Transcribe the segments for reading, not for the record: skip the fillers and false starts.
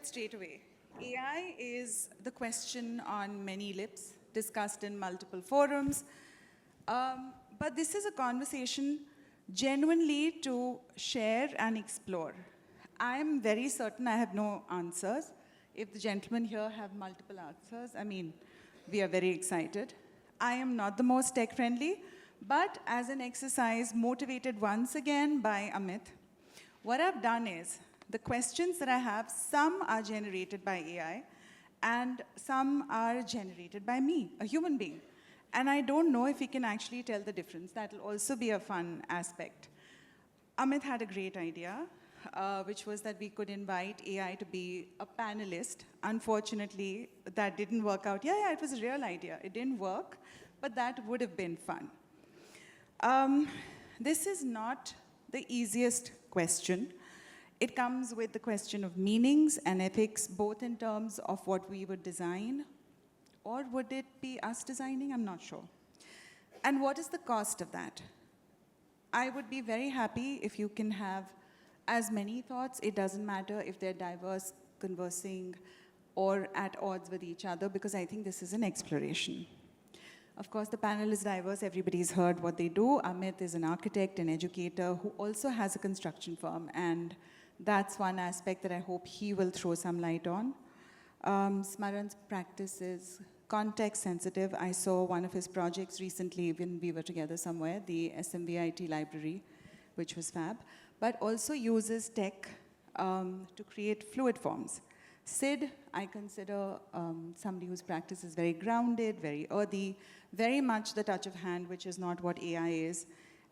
it straight away. AI is the question on many lips, discussed in multiple forums. But this is a conversation genuinely to share and explore. I am very certain I have no answers. If the gentlemen here have multiple answers, I mean, we are very excited. I am not the most tech-friendly, but as an exercise motivated once again by Amit, what I've done is, the questions that I have, some are generated by AI, and some are generated by me, a human being. And I don't know if we can actually tell the difference. That'll also be a fun aspect. Amit had a great idea, which was that we could invite AI to be a panelist. Unfortunately, that didn't work out. Yeah, it was a real idea. It didn't work, but that would have been fun. This is not the easiest question. It comes with the question of meanings and ethics, both in terms of what we would design, or would it be us designing? I'm not sure. And what is the cost of that? I would be very happy if you can have as many thoughts. It doesn't matter if they're diverse, conversing, or at odds with each other, because I think this is an exploration. Of course, the panel is diverse. Everybody's heard what they do. Amit is an architect, an educator, who also has a construction firm, and that's one aspect that I hope he will throw some light on. Smaran's practice is context sensitive. I saw one of his projects recently when we were together somewhere, the SMVIT library, which was fab, but also uses tech to create fluid forms. Sid, I consider somebody whose practice is very grounded, very earthy, very much the touch of hand, which is not what AI is.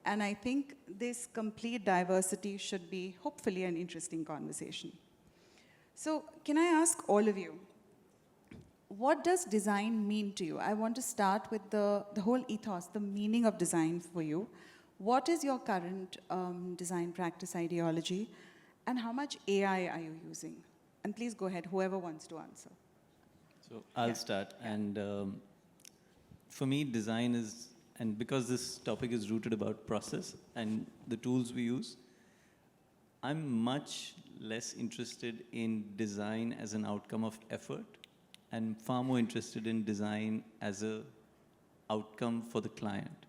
And I think this complete diversity should be, hopefully, an interesting conversation. So can I ask all of you, what does design mean to you? I want to start with the whole ethos, the meaning of design for you. What is your current design practice ideology? And how much AI are you using? And please go ahead, whoever wants to answer. So I'll start. And for me, design is, and because this topic is rooted about process and the tools we use, I'm much less interested in design as an outcome of effort and far more interested in design as an outcome for the client.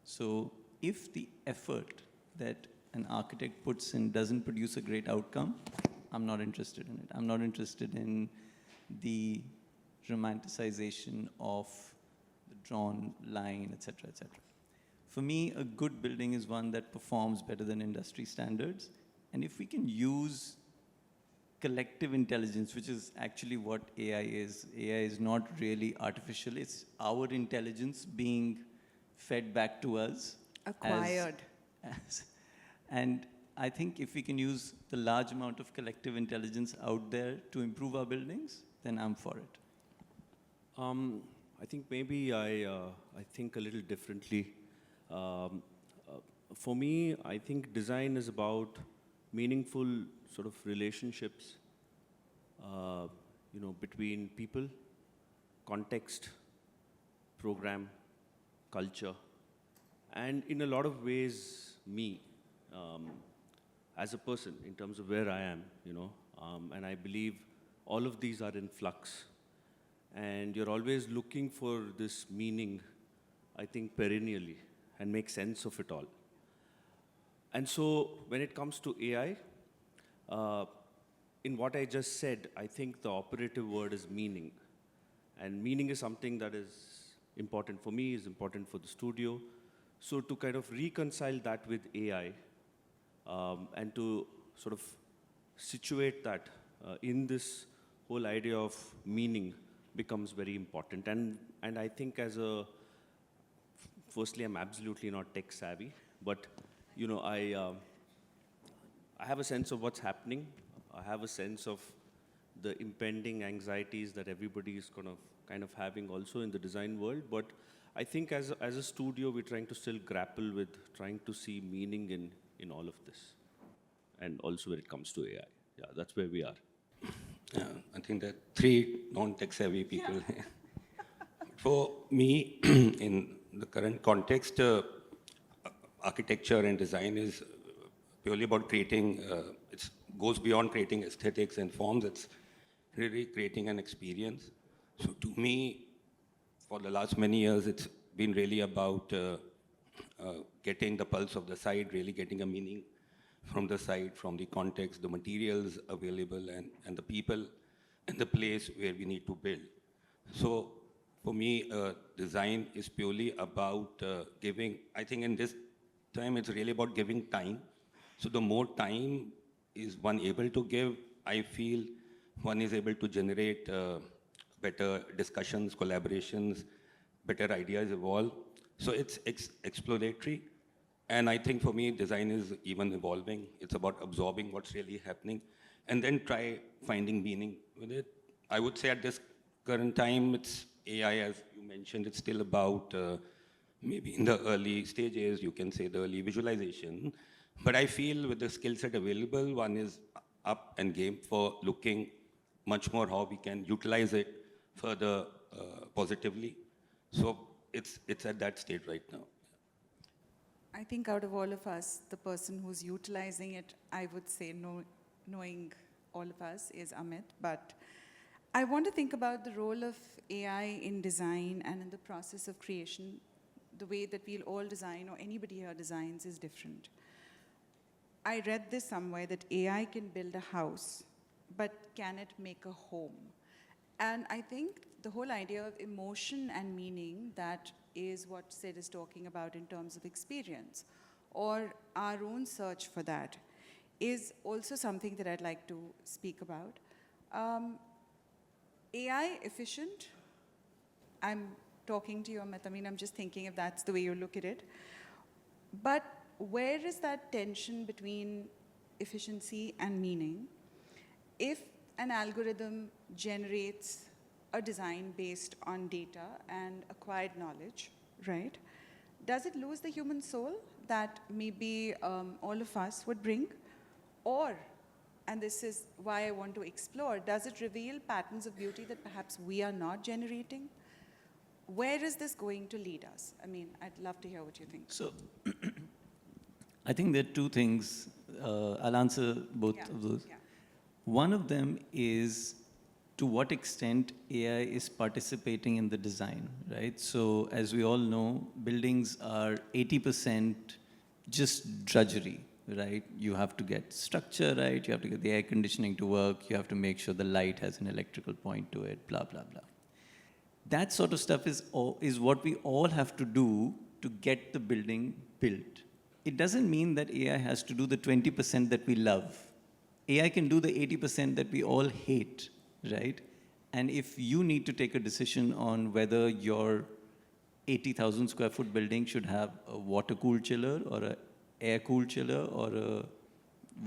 So if the effort that an architect puts in doesn't produce a great outcome, I'm not interested in it. I'm not interested in the romanticization of the drawn line, et cetera, et cetera. For me, a good building is one that performs better than industry standards. And if we can use collective intelligence, which is actually what AI is not really artificial. It's our intelligence being fed back to us. Acquired. And I think if we can use the large amount of collective intelligence out there to improve our buildings, then I'm for it. I think maybe I think a little differently. For me, I think design is about meaningful sort of relationships, between people, context, program, culture, and in a lot of ways, me. As a person, in terms of where I am, and I believe all of these are in flux. And you're always looking for this meaning, I think, perennially, and make sense of it all. And so, when it comes to AI, in what I just said, I think the operative word is meaning. And meaning is something that is important for me, is important for the studio. So to kind of reconcile that with AI, and to sort of situate that in this whole idea of meaning becomes very important. And I think firstly, I'm absolutely not tech savvy, but I have a sense of what's happening. I have a sense of the impending anxieties that everybody is kind of having also in the design world. But I think as a studio, we're trying to still grapple with trying to see meaning in all of this. And also when it comes to AI. Yeah, that's where we are. I think there are three non-tech savvy people. Yeah. For me, in the current context, architecture and design is purely about creating, it goes beyond creating aesthetics and forms. It's really creating an experience. So to me, for the last many years, it's been really about getting the pulse of the site, really getting a meaning from the site, from the context, the materials available, and the people and the place where we need to build. So for me, design is purely about giving, I think in this time, it's really about giving time. So the more time is one able to give, I feel one is able to generate better discussions, collaborations, better ideas evolve. So it's exploratory. And I think for me, design is even evolving. It's about absorbing what's really happening and then try finding meaning with it. I would say at this current time, it's AI, as you mentioned, it's still about maybe in the early stages, you can say the early visualization. But I feel with the skill set available, one is up and game for looking much more how we can utilize it further positively. So it's at that state right now. I think out of all of us, the person who's utilizing it, I would say, knowing all of us, is Amit. But I want to think about the role of AI in design and in the process of creation. The way that we'll all design, or anybody here designs, is different. I read this somewhere that AI can build a house, but can it make a home? And I think the whole idea of emotion and meaning, that is what Sid is talking about in terms of experience, or our own search for that, is also something that I'd like to speak about. AI efficient? I'm talking to you, Amit. I mean, I'm just thinking if that's the way you look at it. But where is that tension between efficiency and meaning? If an algorithm generates a design based on data and acquired knowledge, right? Does it lose the human soul that maybe all of us would bring? Or, and this is why I want to explore, does it reveal patterns of beauty that perhaps we are not generating? Where is this going to lead us? I mean, I'd love to hear what you think. So, I think there are two things. I'll answer both of those. Yeah. One of them is to what extent AI is participating in the design, right? So as we all know, buildings are 80% just drudgery, right? You have to get structure right, you have to get the air conditioning to work, you have to make sure the light has an electrical point to it, blah, blah, blah. That sort of stuff is what we all have to do to get the building built. It doesn't mean that AI has to do the 20% that we love. AI can do the 80% that we all hate, right? And if you need to take a decision on whether your 80,000 square foot building should have a water-cooled chiller or an air-cooled chiller or a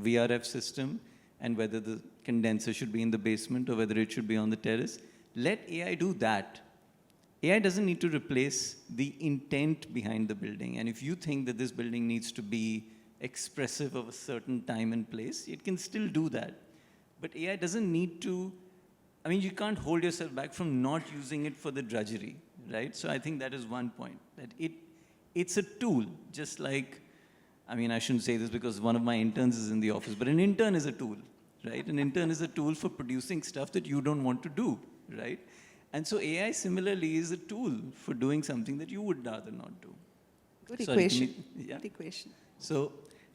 VRF system, and whether the condenser should be in the basement or whether it should be on the terrace, let AI do that. AI doesn't need to replace the intent behind the building. And if you think that this building needs to be expressive of a certain time and place, it can still do that. But AI doesn't need to, I mean, you can't hold yourself back from not using it for the drudgery, right? So I think that is one point, that it's a tool, just like, I mean, I shouldn't say this because one of my interns is in the office, but an intern is a tool, right? An intern is a tool for producing stuff that you don't want to do, right? And so AI similarly is a tool for doing something that you would rather not do. Good Sorry, equation. yeah. Good equation. So,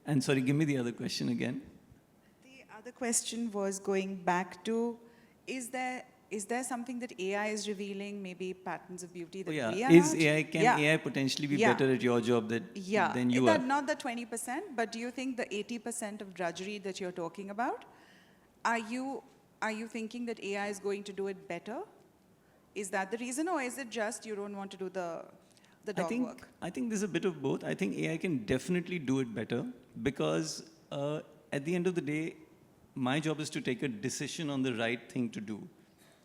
and sorry, give me the other question again. The other question was going back to, is there something that AI is revealing, maybe patterns of beauty that we are Is not? AI, can AI potentially be better at your job than you are? Not the 20%, but do you think the 80% of drudgery that you're talking about, are you thinking that AI is going to do it better? Is that the reason, or is it just you don't want to do the dog work? I think there's a bit of both. I think AI can definitely do it better because at the end of the day, my job is to take a decision on the right thing to do.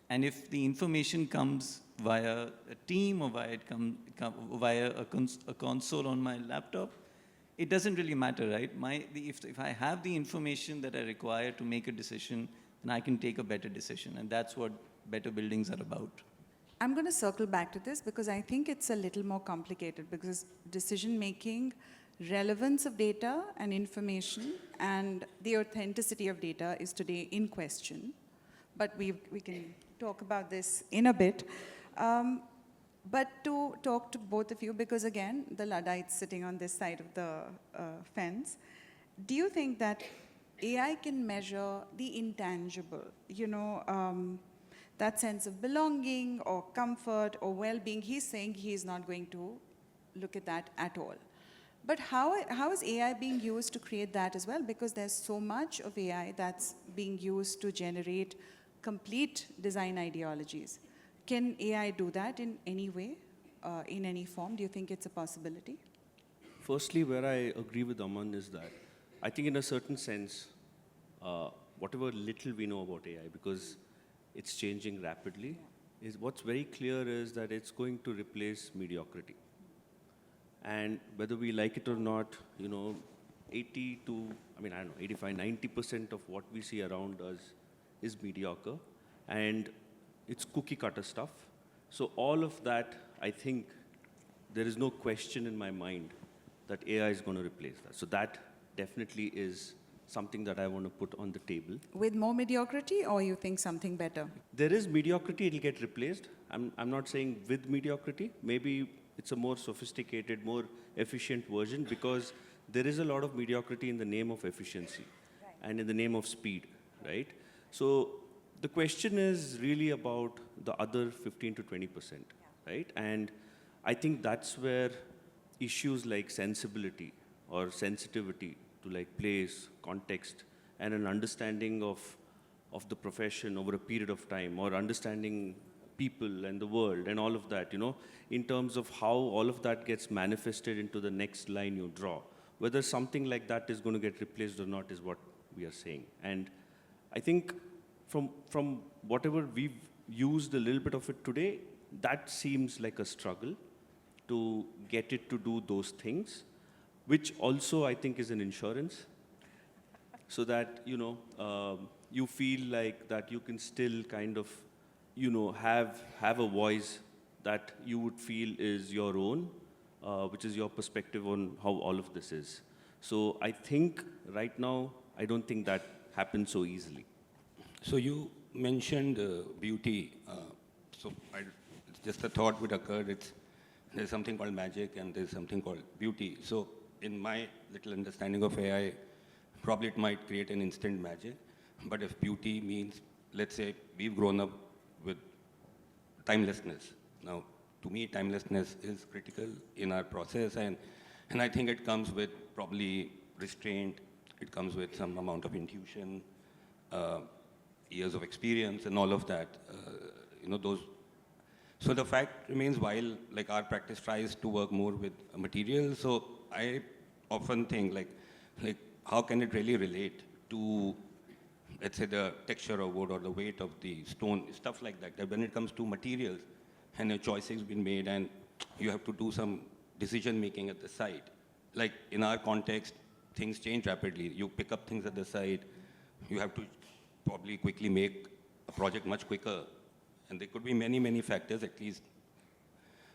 And if the information comes via a team or via a console on my laptop, it doesn't really matter, right? If I have the information that I require to make a decision, then I can take a better decision. And that's what better buildings are about. I'm going to circle back to this because I think it's a little more complicated, because decision-making, relevance of data and information, and the authenticity of data is today in question. but we can talk about this in a bit. But to talk to both of you, because again, the Luddites sitting on this side of the fence, do you think that AI can measure the intangible, that sense of belonging or comfort or well-being? He's saying he's not going to look at that at all. But how is AI being used to create that as well? Because there's so much of AI that's being used to generate complete design ideologies. Can AI do that in any way, in any form? Do you think it's a possibility? Firstly, where I agree with Aman is that I think in a certain sense, whatever little we know about AI, because it's changing rapidly, is what's very clear is that it's going to replace mediocrity. And whether we like it or not, 80 to, 85, 90% of what we see around us is mediocre. And it's cookie cutter stuff. So all of that, I think, there is no question in my mind that AI is going to replace that. So that definitely is something that I want to put on the table. With more mediocrity, or you think something better? There is mediocrity, it'll get replaced. I'm not saying with mediocrity. Maybe it's a more sophisticated, more efficient version, because there is a lot of mediocrity in the name of efficiency and in the name of speed, right? So the question is really about the other 15 to 20%, right? And I think that's where issues like sensibility or sensitivity to like place, context, and an understanding of the profession over a period of time, or understanding people and the world and all of that, in terms of how all of that gets manifested into the next line you draw. Whether something like that is going to get replaced or not is what we are saying. And I think from whatever we've used a little bit of it today, that seems like a struggle to get it to do those things, which also I think is an insurance, so that, you feel like that you can still kind of, have a voice that you would feel is your own, which is your perspective on how all of this is. So I think right now, I don't think that happens so easily. So you mentioned beauty. It's just a thought which occurred. There's something called magic and there's something called beauty. So in my little understanding of AI, probably it might create an instant magic. But if beauty means, let's say, we've grown up with timelessness. Now, to me, timelessness is critical in our process, and I think it comes with probably restraint. It comes with some amount of intuition, years of experience, and all of that. Those. So the fact remains, while like our practice tries to work more with material, so I often think like how can it really relate to, let's say, the texture of wood or the weight of the stone, stuff like that. That when it comes to materials and a choice has been made and you have to do some decision making at the site. Like in our context, things change rapidly. You pick up things at the site, you have to probably quickly make a project much quicker. And there could be many, many factors at least.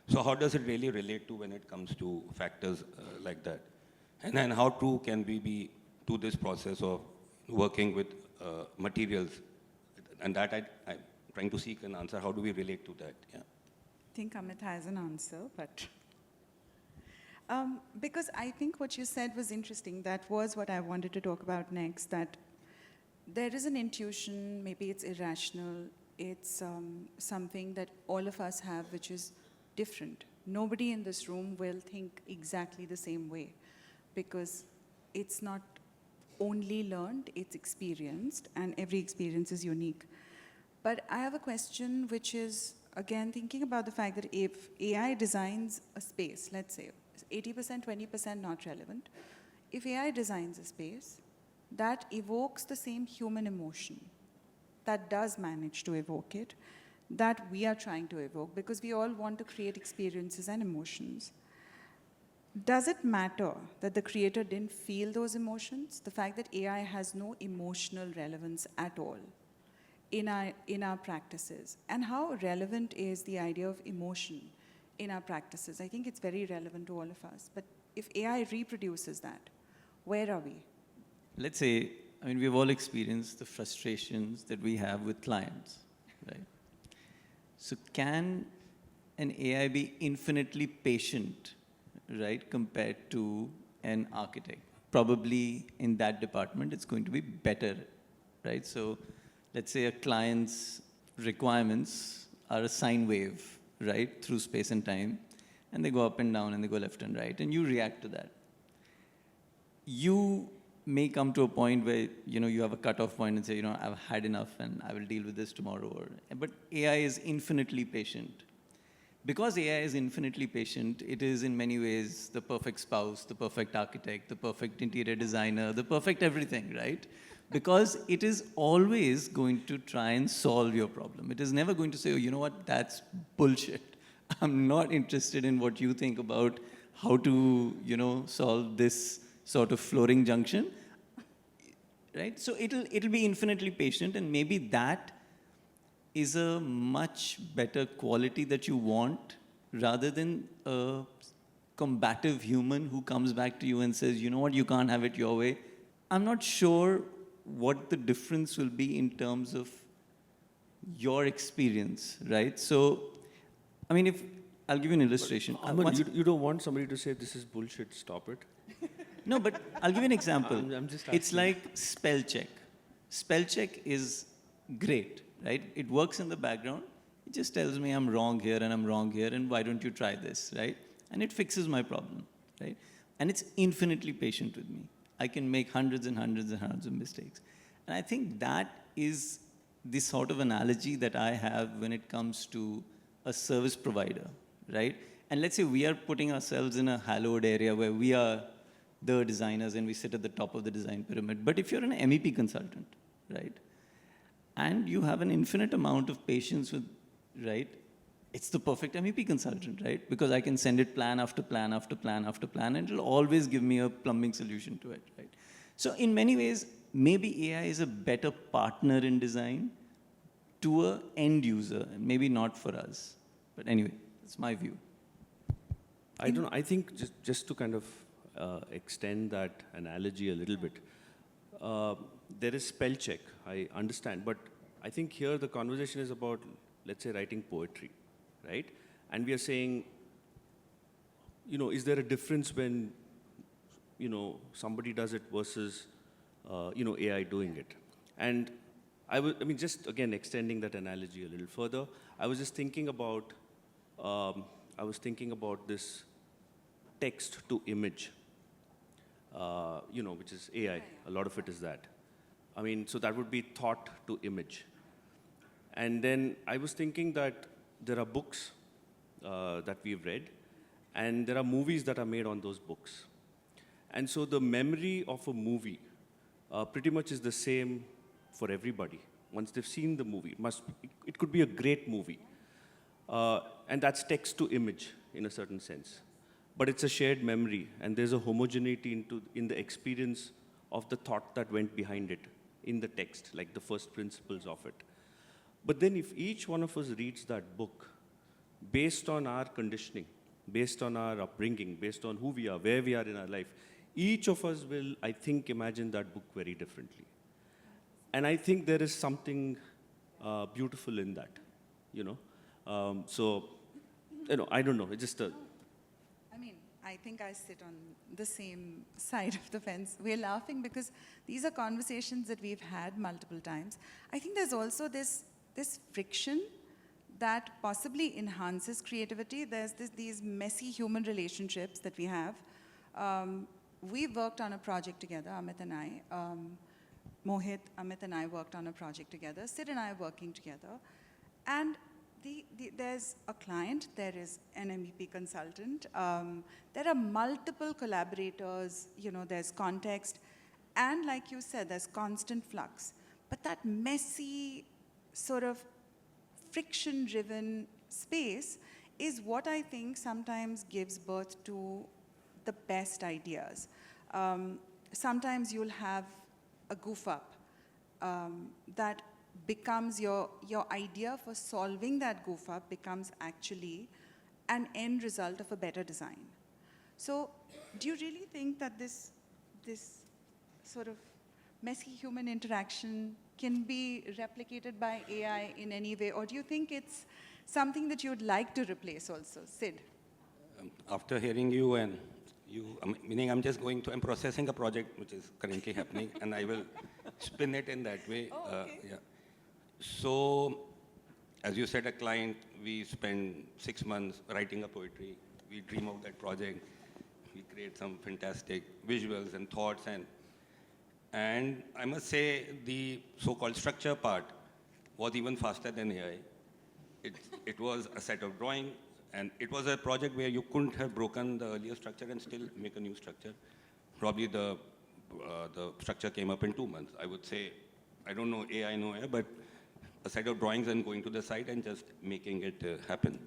So how does it really relate to when it comes to factors like that? And then how true can we be to this process of working with materials? And that I'm trying to seek an answer. How do we relate to that? Yeah. I think Amit has an answer, but because I think what you said was interesting. That was what I wanted to talk about next, that there is an intuition, maybe it's irrational, it's something that all of us have which is different. Nobody in this room will think exactly the same way, because it's not only learned, it's experienced, and every experience is unique. But I have a question which is, again, thinking about the fact that if AI designs a space, let's say 80%, 20% not relevant, if AI designs a space that evokes the same human emotion, that does manage to evoke it, that we are trying to evoke, because we all want to create experiences and emotions. Does it matter that the creator didn't feel those emotions? The fact that AI has no emotional relevance at all in our practices. And how relevant is the idea of emotion in our practices? I think it's very relevant to all of us. But if AI reproduces that, where are we? Let's say I mean, we've all experienced the frustrations that we have with clients, right? So can an AI be infinitely patient, right, compared to an architect? Probably in that department, it's going to be better, right? So let's say a client's requirements are a sine wave, right, through space and time, and they go up and down and they go left and right, and you react to that. You may come to a point where, you know, you have a cutoff point and say, you know, I've had enough and I will deal with this tomorrow. But AI is infinitely patient. Because AI is infinitely patient, it is in many ways the perfect spouse, the perfect architect, the perfect interior designer, the perfect everything, right? Because it is always going to try and solve your problem. It is never going to say, oh, you know what, that's bullshit. I'm not interested in what you think about how to, you know, solve this sort of flooring junction, right? So it'll be infinitely patient, and maybe that is a much better quality that you want, rather than a combative human who comes back to you and says, you know what, you can't have it your way. I'm not sure what the difference will be in terms of your experience, right? So, I mean, I'll give you an illustration. You don't want somebody to say, this is bullshit, stop it? No, but I'll give you an example. I'm just It's asking. like spell check. Spell check is great, right? It works in the background. It just tells me I'm wrong here and I'm wrong here, and why don't you try this, right? And it fixes my problem, right? And it's infinitely patient with me. I can make hundreds and hundreds and hundreds of mistakes. And I think that is the sort of analogy that I have when it comes to a service provider, right? And let's say we are putting ourselves in a hallowed area where we are the designers and we sit at the top of the design pyramid. But if you're an MEP consultant, right, and you have an infinite amount of patience with, right, it's the perfect MEP consultant, right? Because I can send it plan after plan after plan after plan, and it'll always give me a plumbing solution to it, right? So in many ways, maybe AI is a better partner in design to an end user, and maybe not for us. But anyway, that's my view. I don't know. I think just to kind of extend that analogy a little bit, there is spell check, I understand, but I think here the conversation is about, let's say, writing poetry, right? And we are saying, you know, is there a difference when, you know, somebody does it versus, you know, AI doing it? And I mean, just again, extending that analogy a little further, I was just thinking about, this text to image, you know, which is AI. A lot of it is that. I mean, so that would be thought to image. And then I was thinking that there are books that we've read, and there are movies that are made on those books. And so the memory of a movie pretty much is the same for everybody. Once they've seen the movie, it could be a great movie. And that's text to image in a certain sense. But it's a shared memory, and there's a homogeneity in the experience of the thought that went behind it in the text, like the first principles of it. But then if each one of us reads that book based on our conditioning, based on our upbringing, based on who we are, where we are in our life, each of us will, I think, imagine that book very differently. And I think there is something beautiful in that, you know. So, you know, I don't know, it's just a... I mean, I think I sit on the same side of the fence. We're laughing because these are conversations that we've had multiple times. I think there's also this friction that possibly enhances creativity. There's these messy human relationships that we have. We've worked on a project together, Amit and I. Mohit, Amit and I worked on a project together. Sid and I are working together. And there's a client, there is an MEP consultant, there are multiple collaborators, you know, there's context, and like you said, there's constant flux. But that messy, sort of friction-driven space is what I think sometimes gives birth to the best ideas. Sometimes you'll have a goof up that becomes your idea for solving that goof up becomes actually an end result of a better design. So do you really think that this sort of messy human interaction can be replicated by AI in any way? Or do you think it's something that you'd like to replace also? Sid? After hearing you and you, meaning I'm processing a project which is currently happening, and I will spin it in that way. Oh, okay. Yeah. So, as you said, a client, we spend 6 months writing a poetry. We dream of that project. We create some fantastic visuals and thoughts, and I must say the so-called structure part was even faster than AI. It was a set of drawings, and it was a project where you couldn't have broken the earlier structure and still make a new structure. Probably the structure came up in 2 months. I would say, I don't know AI, no AI, but a set of drawings and going to the site and just making it happen.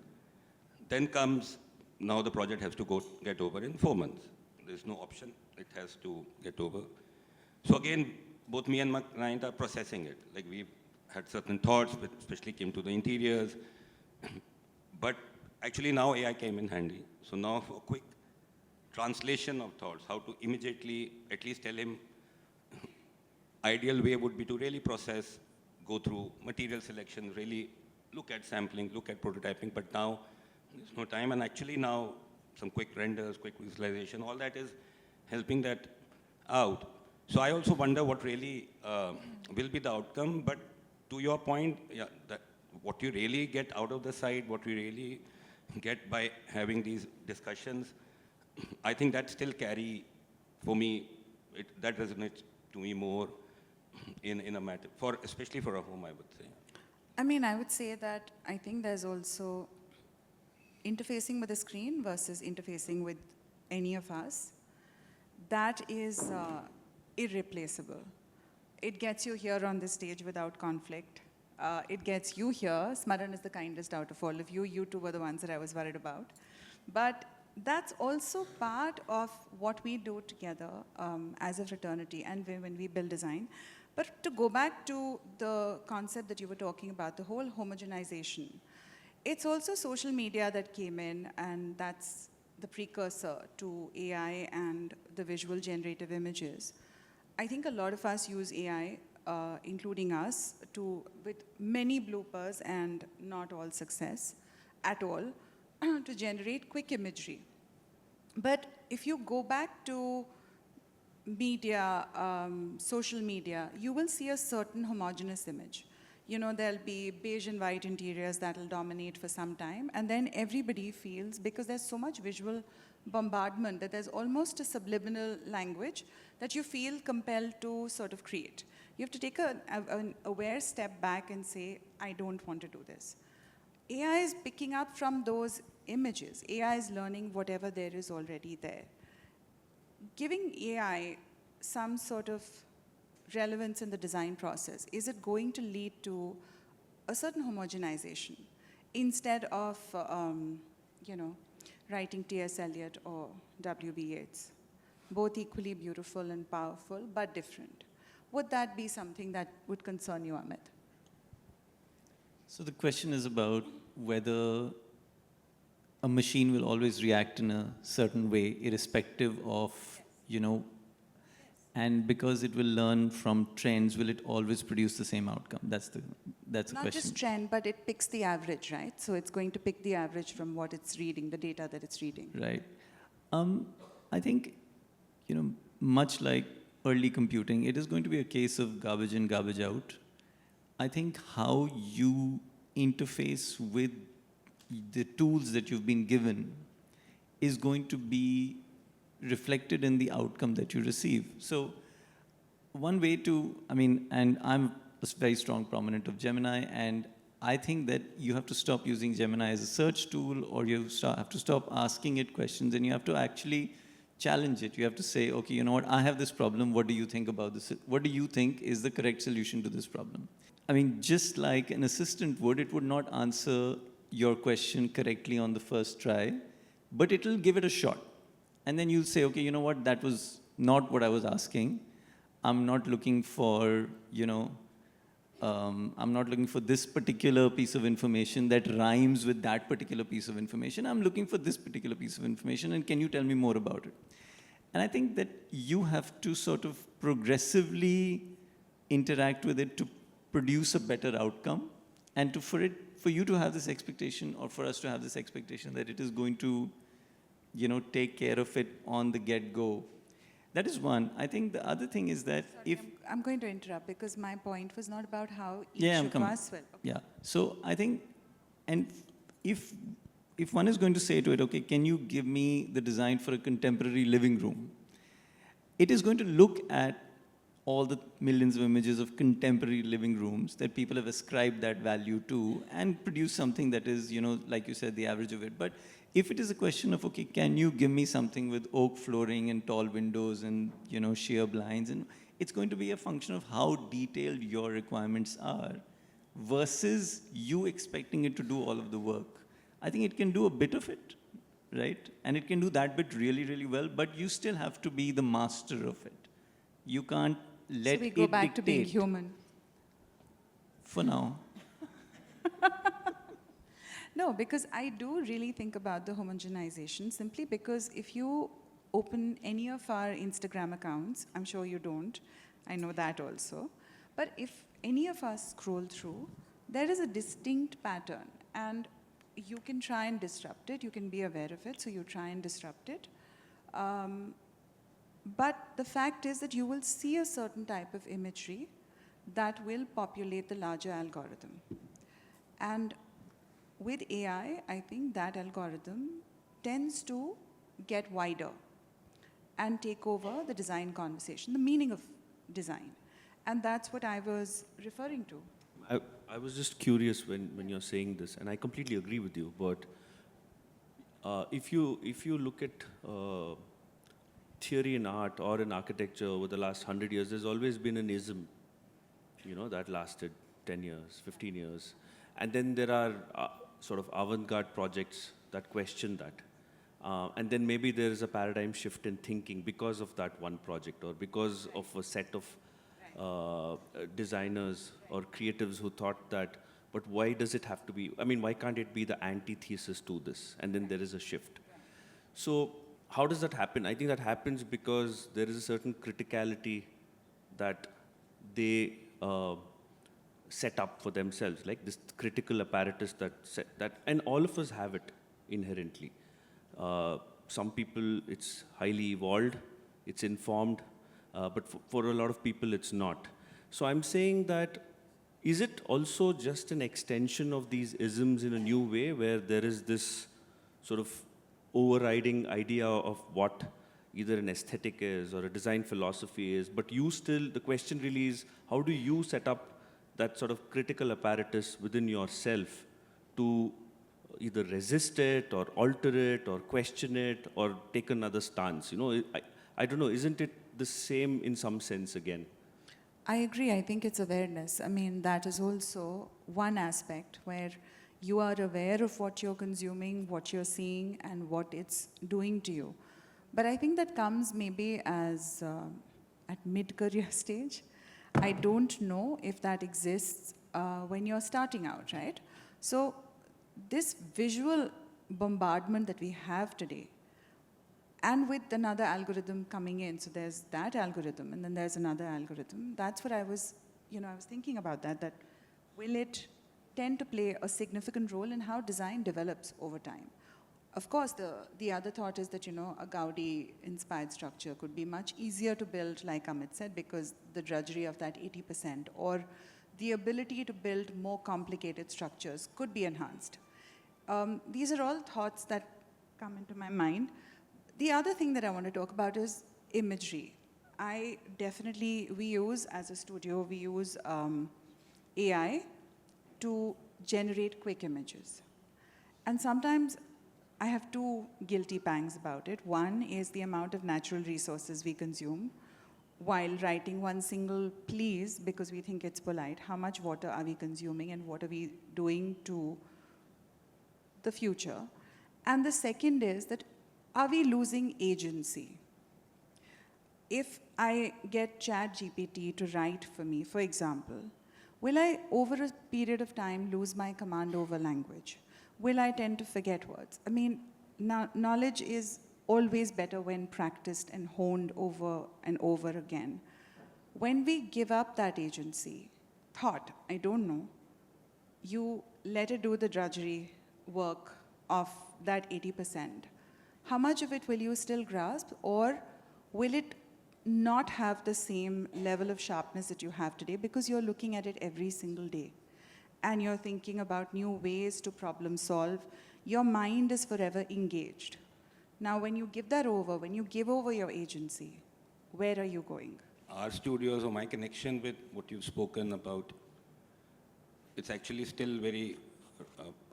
Then comes, now the project has to get over in 4 months. There's no option, it has to get over. So again, both me and my client are processing it. Like we've had certain thoughts, which especially came to the interiors. But actually now AI came in handy. So now for quick translation of thoughts, how to immediately at least tell him, ideal way would be to really process, go through material selection, really look at sampling, look at prototyping, but now there's no time. And actually now some quick renders, quick visualization, all that is helping that out. So I also wonder what really will be the outcome, but to your point, yeah, that what you really get out of the site, what you really get by having these discussions, I think that still carry, for me, that resonates to me more in a matter, especially for a home, I would say. I mean, I would say that I think there's also interfacing with the screen versus interfacing with any of us. That is irreplaceable. It gets you here on the stage without conflict. It gets you here. Smaran is the kindest out of all of you. You two were the ones that I was worried about. But that's also part of what we do together as a fraternity and when we build design. But to go back to the concept that you were talking about, the whole homogenization, it's also social media that came in, and that's the precursor to AI and the visual generative images. I think a lot of us use AI, including us, with many bloopers and not all success at all, to generate quick imagery. But if you go back to media, social media, you will see a certain homogeneous image. You know, there'll be beige and white interiors that'll dominate for some time, and then everybody feels, because there's so much visual bombardment, that there's almost a subliminal language that you feel compelled to sort of create. You have to take an aware step back and say, I don't want to do this. AI is picking up from those images. AI is learning whatever there is already there. Giving AI some sort of relevance in the design process, is it going to lead to a certain homogenization instead of, writing T.S. Eliot or W.B. Yeats? Both equally beautiful and powerful, but different. Would that be something that would concern you, Amit? So the question is about whether a machine will always react in a certain way, irrespective of, and because it will learn from trends, will it always produce the same outcome? That's the question. Not just trend, but it picks the average, right? So it's going to pick the average from what it's reading, the data that it's reading. Right. I think, much like early computing, it is going to be a case of garbage in, garbage out. I think how you interface with the tools that you've been given is going to be reflected in the outcome that you receive. So one way to, and I'm a very strong proponent of Gemini, and I think that you have to stop using Gemini as a search tool, or you have to stop asking it questions, and you have to actually challenge it. You have to say, okay, you know what, I have this problem, what do you think about this? What do you think is the correct solution to this problem? Just like an assistant would, it would not answer your question correctly on the first try, but it'll give it a shot. And then you'll say, okay, you know what, that was not what I was asking. I'm not looking for, I'm not looking for this particular piece of information that rhymes with that particular piece of information. I'm looking for this particular piece of information, and can you tell me more about it? And I think that you have to sort of progressively interact with it to produce a better outcome, and for you to have this expectation, or for us to have this expectation that it is going to, take care of it on the get-go. That is one. I think the other thing is that I'm going to interrupt because my point was not about how each Yeah, I'm of coming. us will. Okay. Yeah. So I think, and if one is going to say to it, okay, can you give me the design for a contemporary living room? It is going to look at all the millions of images of contemporary living rooms that people have ascribed that value to and produce something that is, like you said, the average of it. But if it is a question of, okay, can you give me something with oak flooring and tall windows and, sheer blinds, and it's going to be a function of how detailed your requirements are versus you expecting it to do all of the work. I think it can do a bit of it, right? And it can do that bit really, really well, but you still have to be the master of it. You can't let So we go it back to being dictate. human. For now. No, because I do really think about the homogenization simply because if you open any of our Instagram accounts, I'm sure you don't, I know that also, but if any of us scroll through, there is a distinct pattern and you can try and disrupt it, you can be aware of it, so you try and disrupt it. But the fact is that you will see a certain type of imagery that will populate the larger algorithm. And with AI, I think that algorithm tends to get wider and take over the design conversation, the meaning of design. And that's what I was referring to. I was just curious when you're saying this, and I completely agree with you, but if you look at theory in art or in architecture over the last 100 years, there's always been an ism, that lasted 10 years, 15 years. And then there are sort of avant-garde projects that question that. And then maybe there is a paradigm shift in thinking because of that one project or because of a set of designers or creatives who thought that, but why does it have to be, why can't it be the antithesis to this? And then there is a shift. So how does that happen? I think that happens because there is a certain criticality that they set up for themselves, like this critical apparatus that, and all of us have it inherently. Some people, it's highly evolved, it's informed, but for a lot of people, it's not. So I'm saying that, is it also just an extension of these isms in a new way, where there is this sort of overriding idea of what either an aesthetic is or a design philosophy is, but you still, the question really is, how do you set up that sort of critical apparatus within yourself to either resist it or alter it or question it or take another stance? I don't know, isn't it the same in some sense again? I agree. I think it's awareness. That is also one aspect where you are aware of what you're consuming, what you're seeing, and what it's doing to you. But I think that comes maybe as at mid-career stage. I don't know if that exists when you're starting out, right? So this visual bombardment that we have today, and with another algorithm coming in, so there's that algorithm, and then there's another algorithm. That's what I was thinking about that will it tend to play a significant role in how design develops over time? Of course, the other thought is that, a Gaudi-inspired structure could be much easier to build, like Amit said, because the drudgery of that 80%, or the ability to build more complicated structures could be enhanced. These are all thoughts that come into my mind. The other thing that I want to talk about is imagery. We use, as a studio, we use AI to generate quick images. And sometimes I have two guilty pangs about it. One is the amount of natural resources we consume while writing one single please because we think it's polite. How much water are we consuming and what are we doing to the future? And the second is that, are we losing agency? If I get ChatGPT to write for me, for example, will I, over a period of time, lose my command over language? Will I tend to forget words? Knowledge is always better when practiced and honed over and over again. When we give up that agency, thought, I don't know, you let it do the drudgery work of that 80%. How much of it will you still grasp, or will it not have the same level of sharpness that you have today because you're looking at it every single day and you're thinking about new ways to problem solve? Your mind is forever engaged. Now, when you give that over, when you give over your agency, where are you going? Our studios, or my connection with what you've spoken about, it's actually still very,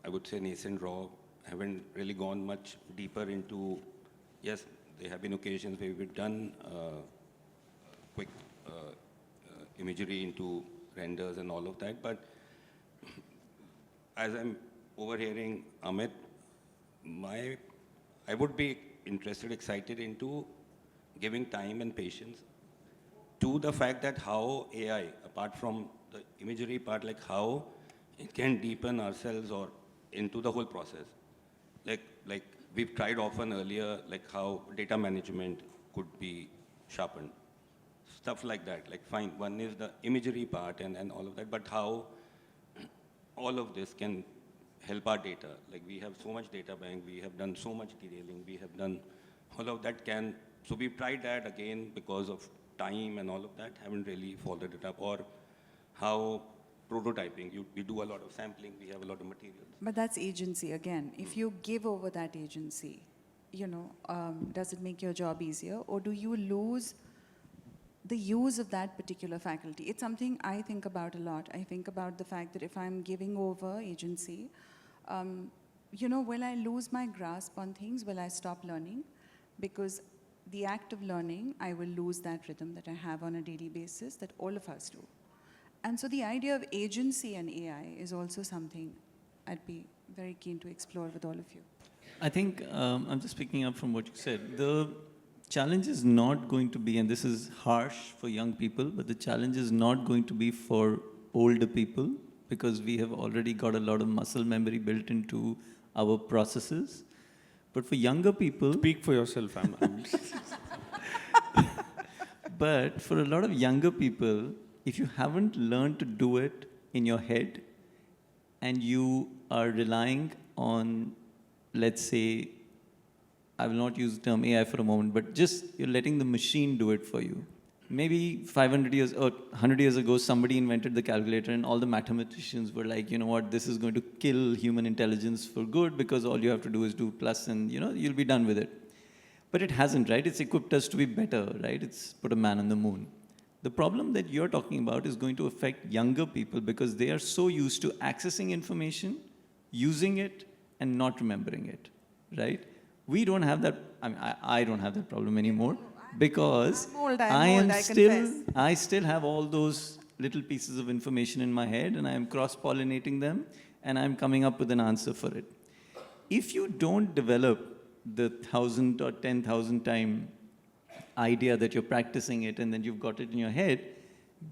I would say, nascent, raw. Haven't really gone much deeper into, yes, there have been occasions where we've done quick imagery into renders and all of that, but as I'm overhearing Amit, I would be interested, excited into giving time and patience to the fact that how AI, apart from the imagery part, like how it can deepen ourselves or into the whole process. Like we've tried often earlier, like how data management could be sharpened. Stuff like that, like fine, one is the imagery part and all of that, but how all of this can help our data. Like we have so much data bank, we have done so much derailing, we have done all of that so we've tried that again because of time and all of that, haven't really followed it up. Or how prototyping, we do a lot of sampling, we have a lot of materials. But that's agency again. If you give over that agency, does it make your job easier, or do you lose the use of that particular faculty? It's something I think about a lot. I think about the fact that if I'm giving over agency, will I lose my grasp on things? Will I stop learning? Because the act of learning, I will lose that rhythm that I have on a daily basis, that all of us do. And so the idea of agency and AI is also something I'd be very keen to explore with all of you. I think, I'm just picking up from what you said, the challenge is not going to be, and this is harsh for young people, but the challenge is not going to be for older people, because we have already got a lot of muscle memory built into our processes. But for younger people... Speak for yourself, But for a lot of younger people, if you haven't learned to do it in your head, and you are relying on, let's say, I will not use the term AI for a moment, but just you're letting the machine do it for you. Maybe 500 years or 100 years ago, somebody invented the calculator and all the mathematicians were like, you know what, this is going to kill human intelligence for good because all you have to do is do plus and, you'll be done with it. But it hasn't, right? It's equipped us to be better, right? It's put a man on the moon. The problem that you're talking about is going to affect younger people because they are so used to accessing information, using it, and not remembering it, right? We don't have that, I don't have that problem anymore because I still have all those little pieces of information in my head and I'm cross-pollinating them and I'm coming up with an answer for it. If you don't develop the 1,000 or 10,000 time idea that you're practicing it and then you've got it in your head,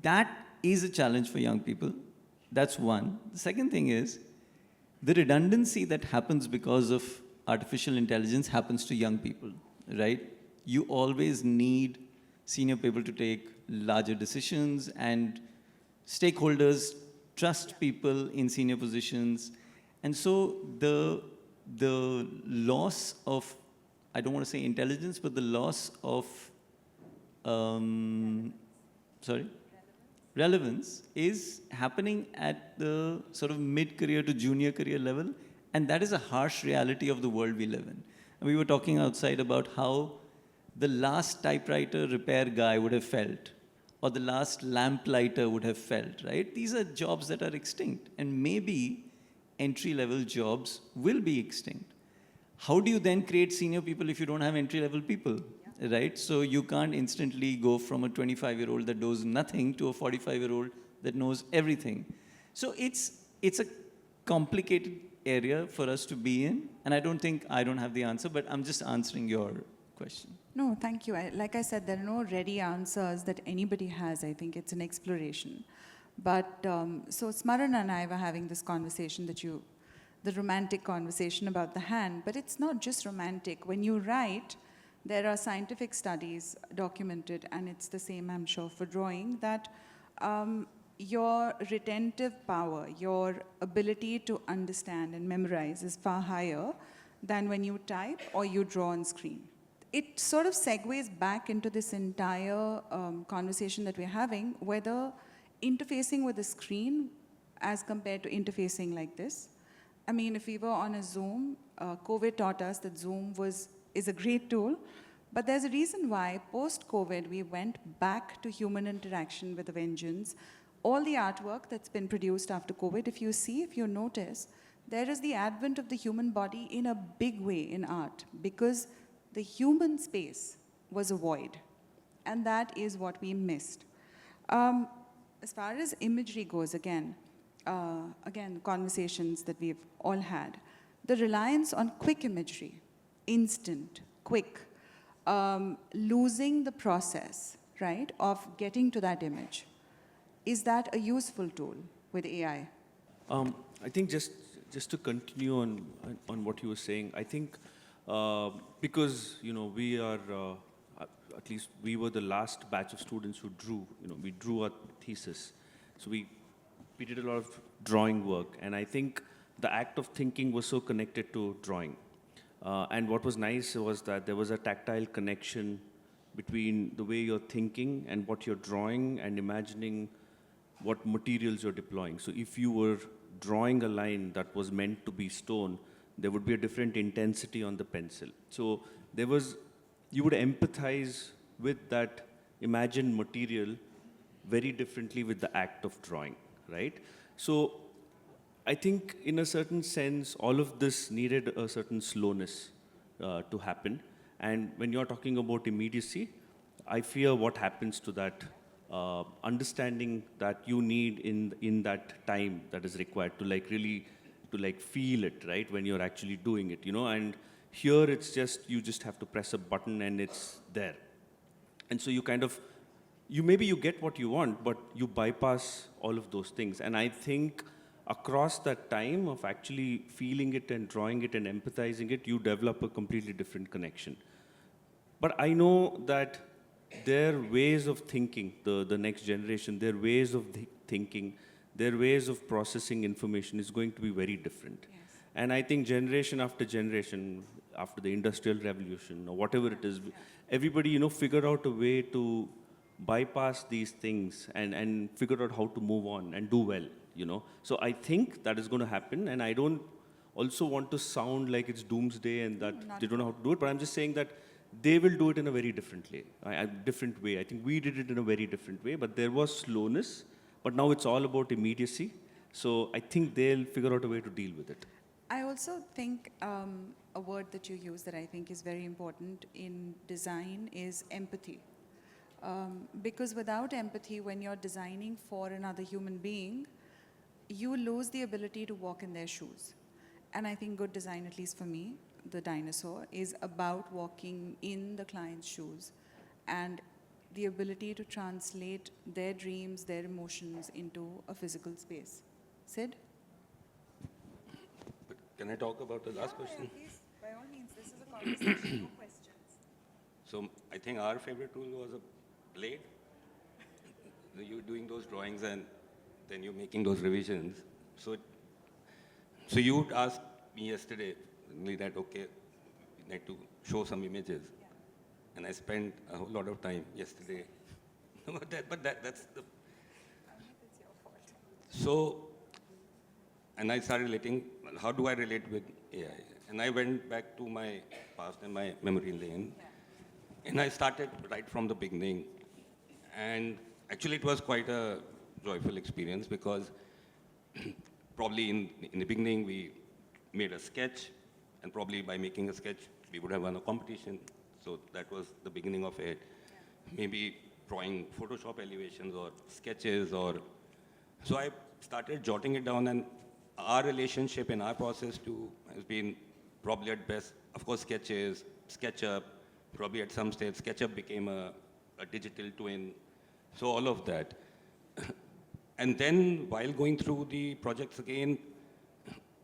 that is a challenge for young people. That's one. The second thing is the redundancy that happens because of artificial intelligence happens to young people, right? You always need senior people to take larger decisions and stakeholders trust people in senior positions. And so the loss of, I don't want to say intelligence, but the loss of, relevance is happening at the sort of mid-career to junior career level. And that is a harsh reality of the world we live in. And we were talking outside about how the last typewriter repair guy would have felt, or the last lamplighter would have felt, right? These are jobs that are extinct. And maybe entry-level jobs will be extinct. How do you then create senior people if you don't have entry-level people, right? So you can't instantly go from a 25-year-old that knows nothing to a 45-year-old that knows everything. So it's a complicated area for us to be in, and I don't have the answer, but I'm just answering your question. No, thank you. Like I said, there are no ready answers that anybody has. I think it's an exploration. But so Smaran and I were having this conversation the romantic conversation about the hand, but it's not just romantic. When you write, There are scientific studies documented, and it's the same, I'm sure, for drawing, that your retentive power, your ability to understand and memorize is far higher than when you type or you draw on screen. It sort of segues back into this entire conversation that we're having, whether interfacing with a screen as compared to interfacing like this. I mean, if we were on a Zoom, COVID taught us that Zoom is a great tool, but there's a reason why post-COVID we went back to human interaction with a vengeance. All the artwork that's been produced after COVID, if you notice, there is the advent of the human body in a big way in art, because the human space was a void, and that is what we missed. As far as imagery goes, again, conversations that we've all had, the reliance on quick imagery, instant, quick, losing the process, right, of getting to that image. Is that a useful tool with AI? I think just to continue on what you were saying, I think because we are at least we were the last batch of students who drew. We drew our thesis, so we did a lot of drawing work, and I think the act of thinking was so connected to drawing. And what was nice was that there was a tactile connection between the way you're thinking and what you're drawing and imagining what materials you're deploying. So if you were drawing a line that was meant to be stone, there would be a different intensity on the pencil. So you would empathize with that imagined material very differently with the act of drawing, right? So I think in a certain sense, all of this needed a certain slowness to happen. And when you're talking about immediacy, I fear what happens to that understanding that you need in that time that is required to really feel it, right, when you're actually doing it, and here it's you just have to press a button and it's there. And so maybe you get what you want, but you bypass all of those things. And I think across that time of actually feeling it and drawing it and empathizing it, you develop a completely different connection. But I know that their ways of thinking, the next generation, their ways of thinking, their ways of processing information is going to be very different. Yes. And I think generation after generation, after the Industrial Revolution or whatever it is, everybody, figured out a way to bypass these things and figure out how to move on and do well, So I think that is going to happen, and I don't also want to sound like it's doomsday and that they don't know how to do it, but I'm just saying that they will do it in a very different way. I think we did it in a very different way, but there was slowness, but now it's all about immediacy. So I think they'll figure out a way to deal with it. I also think a word that you use that I think is very important in design is empathy. Because without empathy, when you're designing for another human being, you lose the ability to walk in their shoes. And I think good design, at least for me, the dinosaur, is about walking in the client's shoes and the ability to translate their dreams, their emotions into a physical space. Sid? But can I talk about the last question? Yeah, please. By all means, this is a conversation, no questions. So I think our favorite tool was a blade. You doing those drawings and then you're making those revisions. So you would ask me yesterday that, okay, we need to show some images. Yeah. And I spent a whole lot of time yesterday. That's the... It's your fault. So, and I started relating, how do I relate with AI? And I went back to my past and my memory lane. Yeah. And I started right from the beginning. And actually it was quite a joyful experience because probably in the beginning we made a sketch, and probably by making a sketch we would have won a competition. So that was the beginning of it. Yeah. Maybe drawing Photoshop elevations or sketches or... So I started jotting it down, and our relationship in our process too has been probably at best, of course, sketches, SketchUp, probably at some stage SketchUp became a digital twin. So all of that. And then while going through the projects again,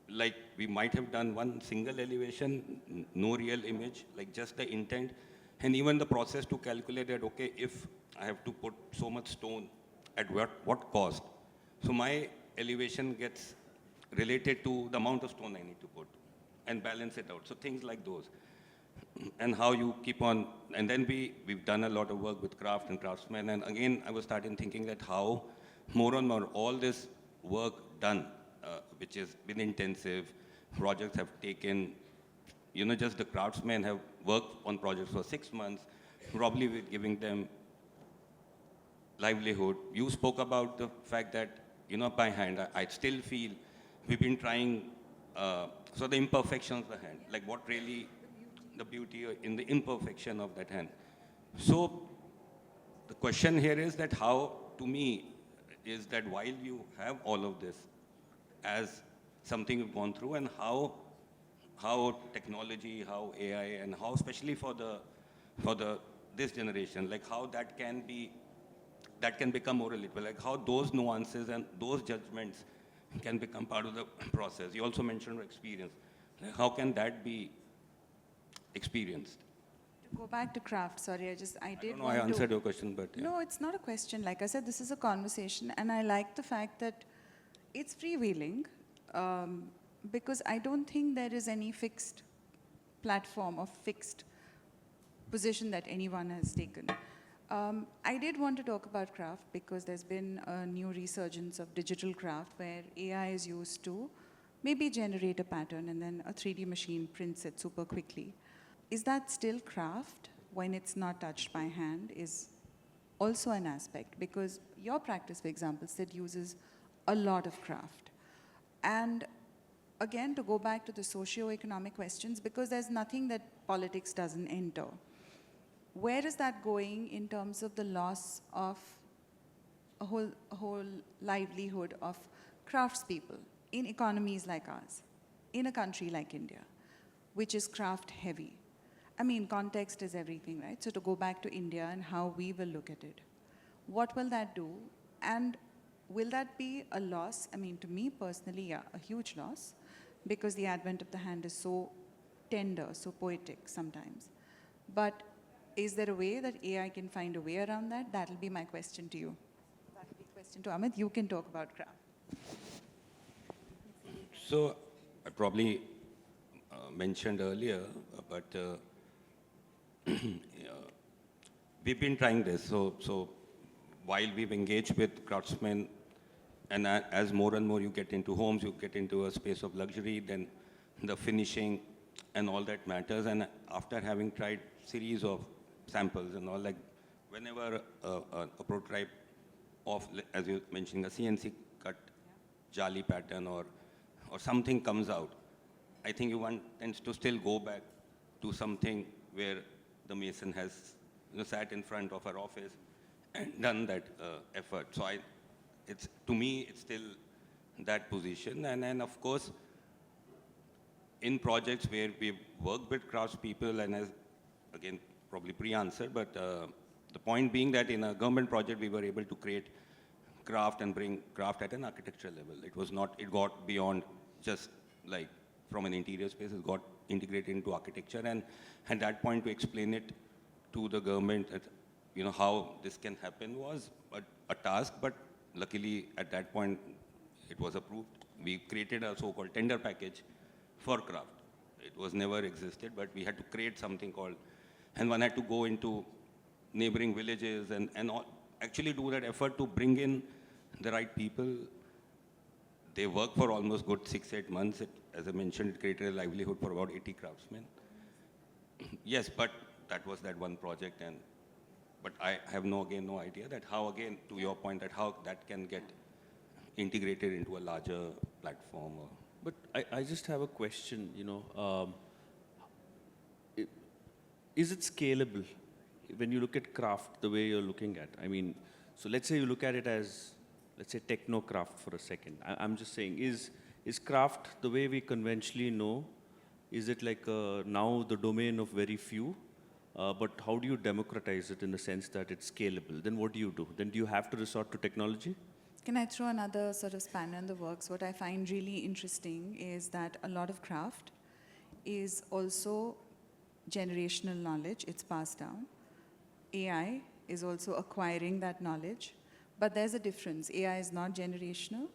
like we might have done one single elevation, no real image, like just the intent. And even the process to calculate that, okay, if I have to put so much stone, at what cost? So my elevation gets related to the amount of stone I need to put and balance it out. So things like those. And how you keep on, and then we've done a lot of work with craft and craftsmen. And again, I was starting thinking that how more and more all this work done, which has been intensive, projects have taken, just the craftsmen have worked on projects for 6 months, probably with giving them livelihood. You spoke about the fact that, by hand, I still feel we've been trying, so the imperfections of the hand, like what really the beauty in the imperfection of that hand. So the question here is that how, to me, is that while you have all of this as something you've gone through, and how technology, how AI, and how especially for this generation, like how that can become more relatable, like how those nuances and those judgments can become part of the process. You also mentioned experience. Like how can that be experienced? To go back to craft, sorry, I did don't know, want I answered your question, but yeah. No, it's not a question. Like I said, this is a conversation, and I like the fact that it's freewheeling, because I don't think there is any fixed platform or fixed position that anyone has taken. I did want to talk about craft because there's been a new resurgence of digital craft where AI is used to maybe generate a pattern and then a 3D machine prints it super quickly. Is that still craft when it's not touched by hand is also an aspect, because your practice, for example, Sid uses a lot of craft. And again, to go back to the socio-economic questions, because there's nothing that politics doesn't enter. Where is that going in terms of the loss of a whole livelihood of craftspeople in economies like ours, in a country like India, which is craft heavy? I mean, context is everything, right? So to go back to India and how we will look at it, what will that do? And will that be a loss? I mean, to me personally, yeah, a huge loss, because the advent of the hand is so tender, so poetic sometimes. But is there a way that AI can find a way around that? That'll be my question to you. That'll be a question to Amit. You can talk about craft. So I probably mentioned earlier, but we've been trying this. So while we've engaged with craftsmen, and as more and more you get into homes, you get into a space of luxury, then the finishing and all that matters. And after having tried series of samples and all, like whenever a prototype of, as you mentioned, a CNC cut jali pattern or something comes out, I think one tends to still go back to something where the mason has sat in front of our office and done that effort. So to me, it's still that position. And then, of course, in projects where we've worked with craftspeople, and as, again, probably pre-answered, but the point being that in a government project, we were able to create craft and bring craft at an architectural level. It got beyond just like from an interior space, it got integrated into architecture. And at that point, to explain it to the government, that, how this can happen was a task, but luckily at that point, it was approved. We created a so-called tender package for craft. It was never existed, but we had to create something called, and one had to go into neighboring villages and actually do that effort to bring in the right people. They worked for almost good 6-8 months. As I mentioned, it created a livelihood for about 80 craftsmen. Yes, but that was that one project, but I have no idea that how, again, to your point, that how that can get integrated into a larger platform. But I just have a question, is it scalable when you look at craft the way you're looking at? I mean, so let's say you look at it as, let's say, techno-craft for a second. I'm just saying, is craft the way we conventionally know? Is it like now the domain of very few? But how do you democratize it in the sense that it's scalable? Then what do you do? Then do you have to resort to technology? Can I throw another sort of spanner in the works? What I find really interesting is that a lot of craft is also generational knowledge, it's passed down. AI is also acquiring that knowledge, but there's a difference. AI is not generational,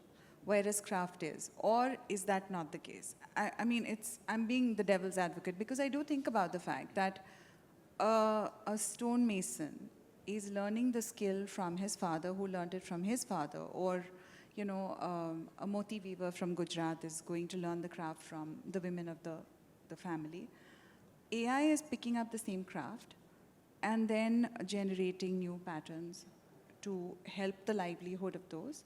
whereas craft is. Or is that not the case? I mean, I'm being the devil's advocate because I do think about the fact that a stonemason is learning the skill from his father who learned it from his father, or a moti weaver from Gujarat is going to learn the craft from the women of the family. AI is picking up the same craft and then generating new patterns to help the livelihood of those.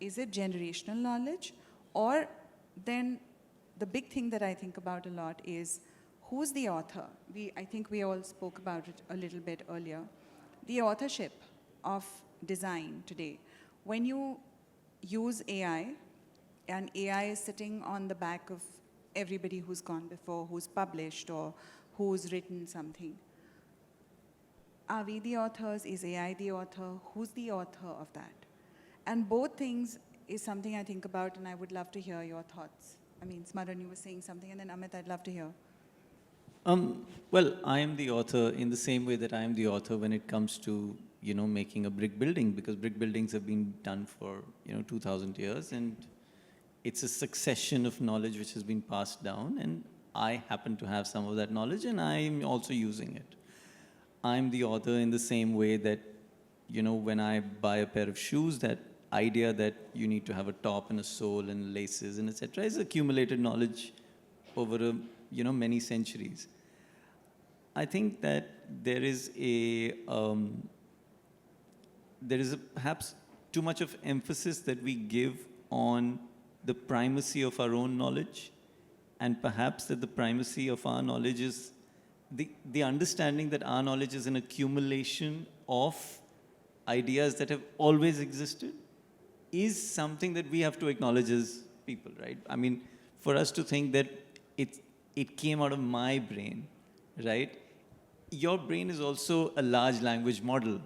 Is it generational knowledge? Or then the big thing that I think about a lot is who's the author? I think we all spoke about it a little bit earlier. The authorship of design today. When you use AI, and AI is sitting on the back of everybody who's gone before, who's published or who's written something. Are we the authors? Is AI the author? Who's the author of that? And both things is something I think about, and I would love to hear your thoughts. I mean, Smaran, you were saying something, and then Amit, I'd love to hear. Well, I am the author in the same way that I am the author when it comes to, making a brick building, because brick buildings have been done for, 2,000 years, and it's a succession of knowledge which has been passed down, and I happen to have some of that knowledge, and I'm also using it. I'm the author in the same way that, when I buy a pair of shoes, that idea that you need to have a top and a sole and laces and etc. is accumulated knowledge over many centuries. I think that there is perhaps too much of emphasis that we give on the primacy of our own knowledge, and perhaps that the primacy of our knowledge is the understanding that our knowledge is an accumulation of ideas that have always existed is something that we have to acknowledge as people, right? I mean, for us to think that it came out of my brain, right? Your brain is also a large language model,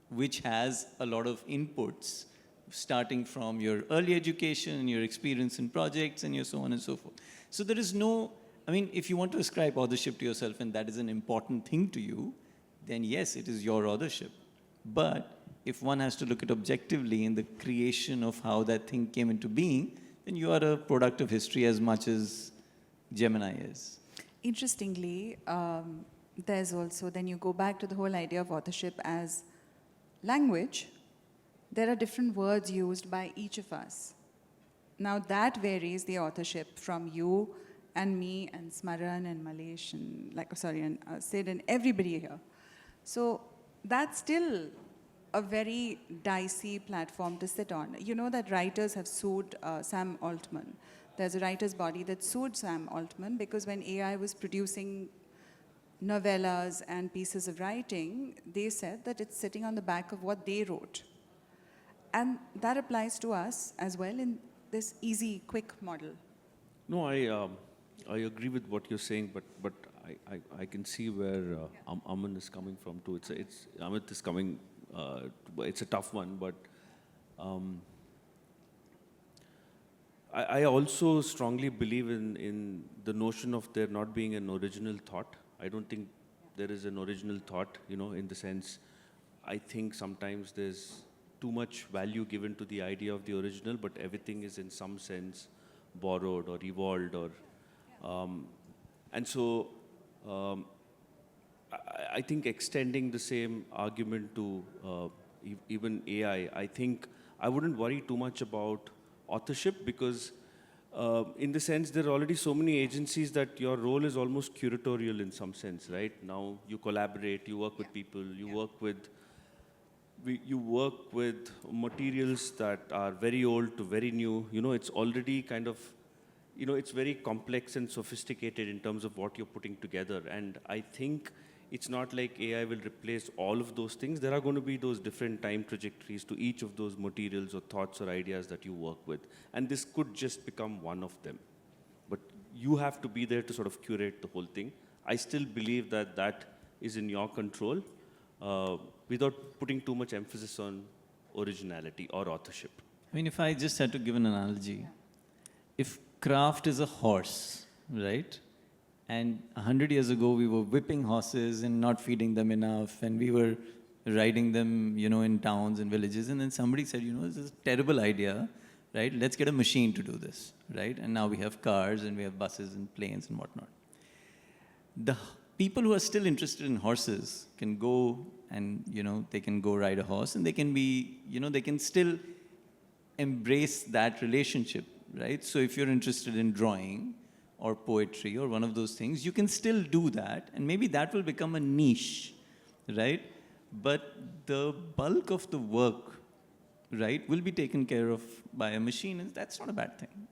which has a lot of inputs, starting from your early education and your experience in projects and your so on and so forth. So there is no, if you want to ascribe authorship to yourself and that is an important thing to you, then yes, it is your authorship. But if one has to look at objectively in the creation of how that thing came into being, then you are a product of history as much as Gemini is. Interestingly, there's also, then you go back to the whole idea of authorship as language. There are different words used by each of us. Now that varies the authorship from you and me and Smaran and Mallesh and Sid and everybody here. So that's still a very dicey platform to sit on. You know that writers have sued Sam Altman. There's a writer's body that sued Sam Altman because when AI was producing novellas and pieces of writing, they said that it's sitting on the back of what they wrote. And that applies to us as well in this easy, quick model. No, I agree with what you're saying, but I can see where Aman is coming from too. Amit is coming. It's a tough one, but I also strongly believe in the notion of there not being an original thought. I don't think there is an original thought, in the sense, I think sometimes there's too much value given to the idea of the original, but everything is in some sense borrowed or evolved, or and so I think extending the same argument to even AI, I think I wouldn't worry too much about authorship, because in the sense there are already so many agencies that your role is almost curatorial in some sense, right? Now you collaborate, you work with people, you work with materials that are very old to very new. It's already kind of, it's very complex and sophisticated in terms of what you're putting together. And I think it's not like AI will replace all of those things. There are going to be those different time trajectories to each of those materials or thoughts or ideas that you work with. And this could just become one of them. But you have to be there to sort of curate the whole thing. I still believe that that is in your control without putting too much emphasis on originality or authorship. If I just had to give an analogy, if craft is a horse, right? And 100 years ago, we were whipping horses and not feeding them enough, and we were riding them, in towns and villages. And then somebody said, this is a terrible idea, right? Let's get a machine to do this, right? And now we have cars and we have buses and planes and whatnot. The people who are still interested in horses can go and, they can go ride a horse, and they can be, they can still embrace that relationship, right? So if you're interested in drawing or poetry or one of those things, you can still do that, and maybe that will become a niche, right? But the bulk of the work, right, will be taken care of by a machine, and that's not a bad thing.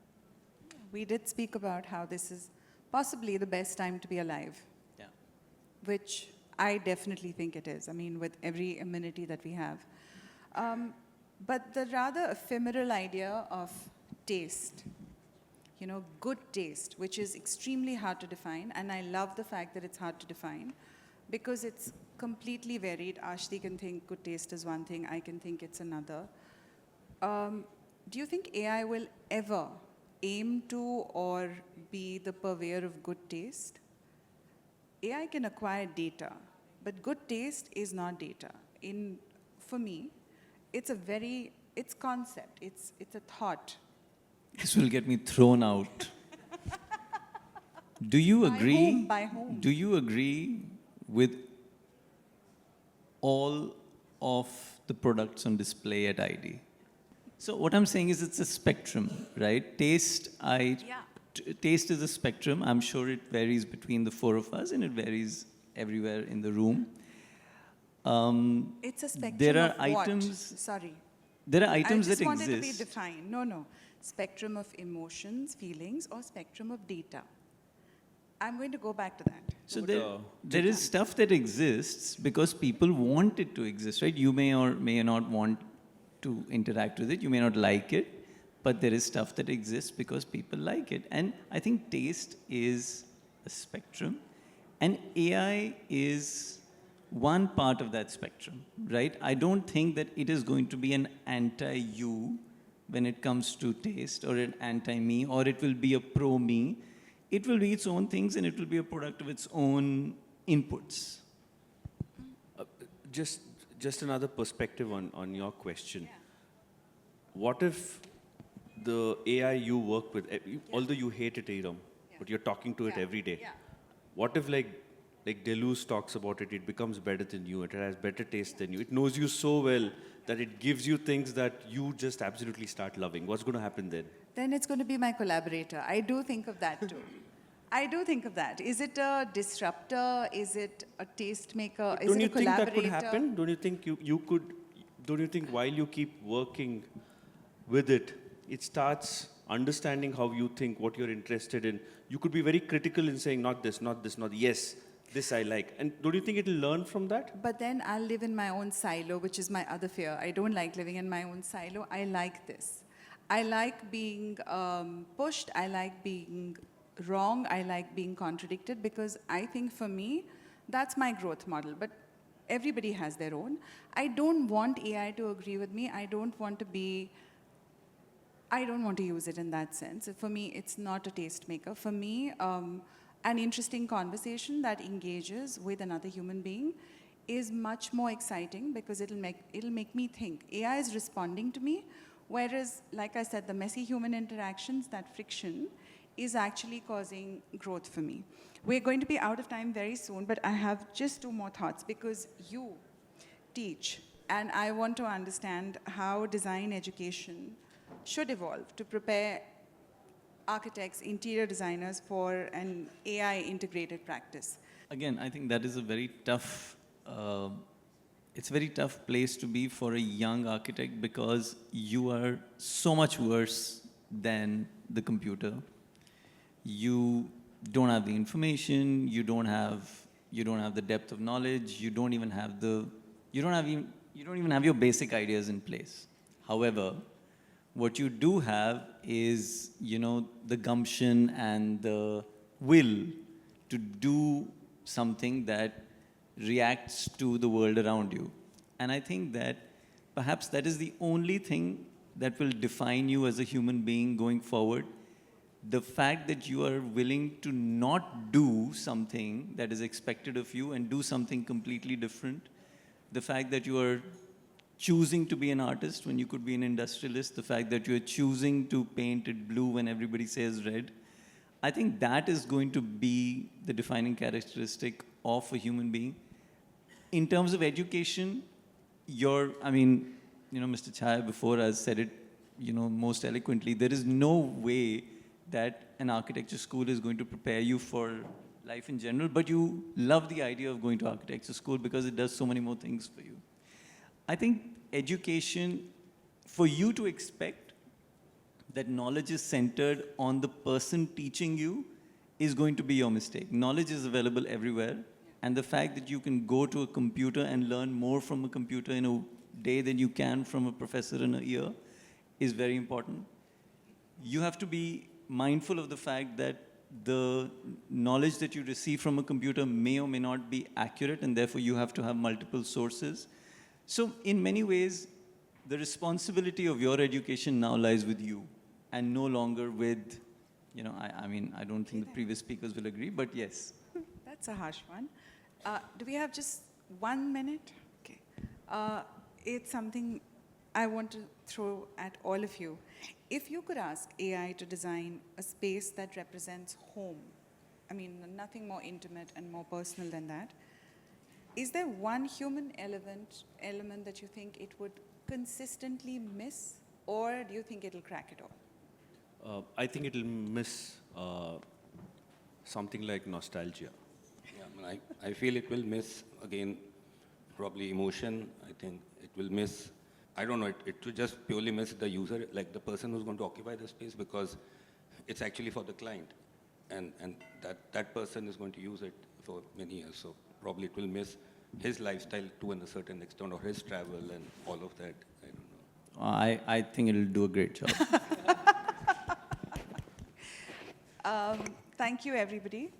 We did speak about how this is possibly the best time to be alive, Yeah. which I definitely think it is. I mean, with every amenity that we have. But the rather ephemeral idea of taste, good taste, which is extremely hard to define, and I love the fact that it's hard to define because it's completely varied. Ashti can think good taste is one thing, I can think it's another. Do you think AI will ever aim to or be the purveyor of good taste? AI can acquire data, but good taste is not data. For me, it's concept, it's a thought. This will get me thrown out. Do you agree? By whom? Do you agree with all of the products on display at ID? So what I'm saying is it's a spectrum, right? Taste is a spectrum. I'm sure it varies between the four of us, and it varies everywhere in the room. It's a spectrum there are of what? items. Sorry. There are items that I just wanted to be exist. defined. No. Spectrum of emotions, feelings, or spectrum of data. I'm going to go back to that. So there is stuff that exists because people want it to exist, right? You may or may not want to interact with it. You may not like it, but there is stuff that exists because people like it. And I think taste is a spectrum, and AI is one part of that spectrum, right? I don't think that it is going to be an anti-you when it comes to taste, or an anti-me, or it will be a pro-me. It will be its own things, and it will be a product of its own inputs. Just another perspective on your question. Yeah. What if the AI you work with, although you hate it, Iram, but you're talking to it every day. Yeah. What if like Deleuze talks about it, it becomes better than you, it has better taste than you. It knows you so well that it gives you things that you just absolutely start loving. What's going to happen then? Then it's going to be my collaborator. I do think of that too. I do think of that. Is it a disruptor? Is it a taste maker? Is it a collaborator? Don't you think that could happen? Don't you think you could, don't you think while you keep working with it, it starts understanding how you think, what you're interested in. You could be very critical in saying, not this, not this, not yes, this I like. And don't you think it'll learn from that? But then I'll live in my own silo, which is my other fear. I don't like living in my own silo. I like this. I like being pushed. I like being wrong. I like being contradicted, because I think for me, that's my growth model. But everybody has their own. I don't want AI to agree with me. I don't want to use it in that sense. For me, it's not a tastemaker. For me, an interesting conversation that engages with another human being is much more exciting, because it'll make me think. AI is responding to me, whereas, like I said, the messy human interactions, that friction, is actually causing growth for me. We're going to be out of time very soon, but I have just 2 more thoughts, because you teach, and I want to understand how design education should evolve to prepare architects, interior designers for an AI-integrated practice. Again, I think that is a very tough, it's a very tough place to be for a young architect, because you are so much worse than the computer. You don't have the information, you don't have the depth of knowledge, you don't even have your basic ideas in place. However, what you do have is, the gumption and the will to do something that reacts to the world around you. And I think that perhaps that is the only thing that will define you as a human being going forward. the fact that you are willing to not do something that is expected of you and do something completely different, the fact that you are choosing to be an artist when you could be an industrialist, the fact that you are choosing to paint it blue when everybody says red, I think that is going to be the defining characteristic of a human being. In terms of education, Mr. Chaya before has said it, most eloquently. There is no way that an architecture school is going to prepare you for life in general, but you love the idea of going to architecture school because it does so many more things for you. I think education, for you to expect that knowledge is centered on the person teaching you is going to be your mistake. Knowledge is available everywhere. And the fact that you can go to a computer and learn more from a computer in a day than you can from a professor in a year is very important. You have to be mindful of the fact that the knowledge that you receive from a computer may or may not be accurate, and therefore you have to have multiple sources. So in many ways, the responsibility of your education now lies with you and no longer with, I don't think the previous speakers will agree, but yes. That's a harsh one. Do we have just 1 minute? Okay. It's something I want to throw at all of you. If you could ask AI to design a space that represents home, nothing more intimate and more personal than that, is there one human element that you think it would consistently miss, or do you think it'll crack it all? I think it'll miss something like nostalgia. Yeah, I feel it will miss, again, probably emotion. I think it will miss, I don't know, it will just purely miss the user, like the person who's going to occupy the space, because it's actually for the client. And that person is going to use it for many years. So probably it will miss his lifestyle to a certain extent, or his travel and all of that. I don't know. I think it'll do a great job. Thank you, everybody.